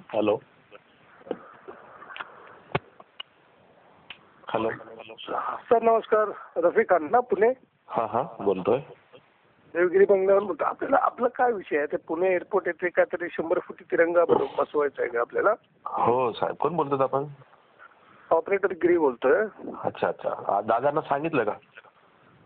Hello hello sir नमस्कार. रफिक खान ना पुणे? हा हा बोलतोय. देवगिरी बंगल्यावर बोलतो. आपला काय विषय आहे? ते पुणे एअरपोर्ट येथे काहीतरी 100 फुटी तिरंगा बसवायचा आहे का आपल्याला? हो साहेब, कोण बोलतात आपण? ऑपरेटर गिरी बोलतोय. अच्छा अच्छा, दादांना सांगितलं का?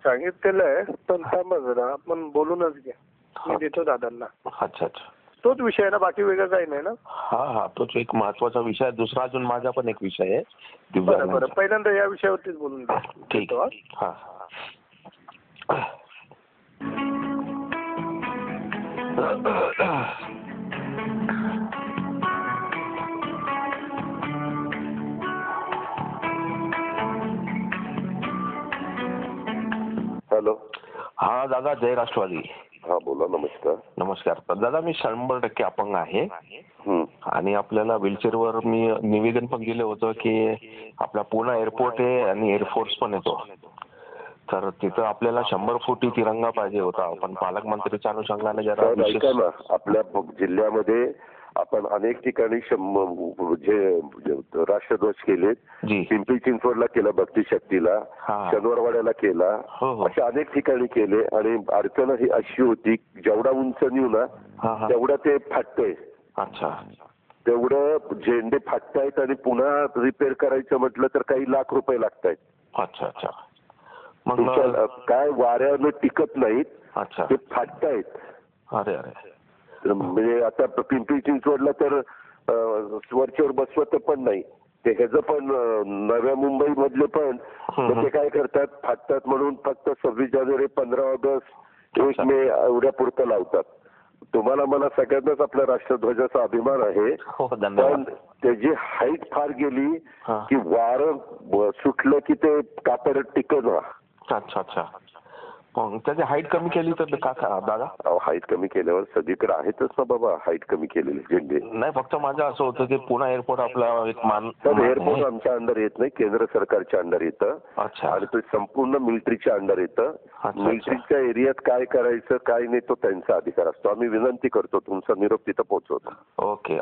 सांगितलेलं आहे, पण थांबा जरा, आपण बोलूनच घ्या. मी देतो दादांना. अच्छा अच्छा, तोच विषय आहे ना, बाकी वेगळं काही नाही ना? हा हा, तोच एक महत्वाचा विषय आहे. दुसरा अजून माझा पण एक विषय आहे. बरं बरं, पहिल्यांदा या विषयावरतीच बोलून घ्या. ठीक आहे. हा हॅलो. हा दादा, जय राष्ट्रवादी. हा बोला. नमस्कार. नमस्कार. दादा, मी 100% अपंग आहे आणि आपल्याला व्हीलचेअरवर मी निवेदन पण दिलं होतं की आपला पुणे एअरपोर्ट आहे आणि एअरफोर्स पण येतो, तर तिथं आपल्याला 100 फुटी तिरंगा पाहिजे होता. आपण पालकमंत्रीच्या अनुषंगाने जरा ऐका ना, आपल्या जिल्ह्यामध्ये आपण अनेक ठिकाणी जे राष्ट्रध्वज केलेत. पिंपरी चिंचवडला केला, भक्ती शक्तीला, शनिवारवाड्याला केला, अशा अनेक ठिकाणी केले. आणि अडचण ही अशी होती, जेवढा उंच नेऊ ना तेवढं ते फाटतंय. अच्छा, तेवढं झेंडे फाटतायत आणि पुन्हा रिपेअर करायचं म्हटलं तर काही लाख रुपये लागतायत. अच्छा अच्छा, मग काय वाऱ्यानं टिकत नाहीत. अच्छा, ते फाटतायत. अरे अरे, म्हणजे आता पिंपरी चिंचवडला तर वरच्यावर बसवत पण नाही. ते ह्याचं पण नव्या मुंबई मधले पण ते काय करतात, फाटतात म्हणून फक्त 26 जानेवारी, 15 ऑगस्ट, 1 मे एवढ्या पुरतं लावतात. तुम्हाला मला सगळ्यांनाच आपल्या राष्ट्रध्वजाचा अभिमान आहे, पण त्याची हाईट फार गेली की वारं सुटलं की ते कापड टिकत. अच्छा अच्छा, मग त्याची हाईट कमी केली तर का दादा? हाईट कमी केल्यावर सगळीकडे आहेतच ना बाबा हाईट कमी केलेले झेंडे. नाही, फक्त माझं असं होतं की पुणे एअरपोर्ट आपला एक एअरपोर्ट आमच्या अंडर येत नाही, केंद्र सरकारच्या अंडर येतं. अच्छा, आणि ते संपूर्ण मिलिटरीच्या अंडर येतं. मिलिटरीच्या एरियात काय करायचं काय नाही तो त्यांचा अधिकार असतो. आम्ही विनंती करतो, तुमचा निरोप तिथं पोहोचवतो. ओके.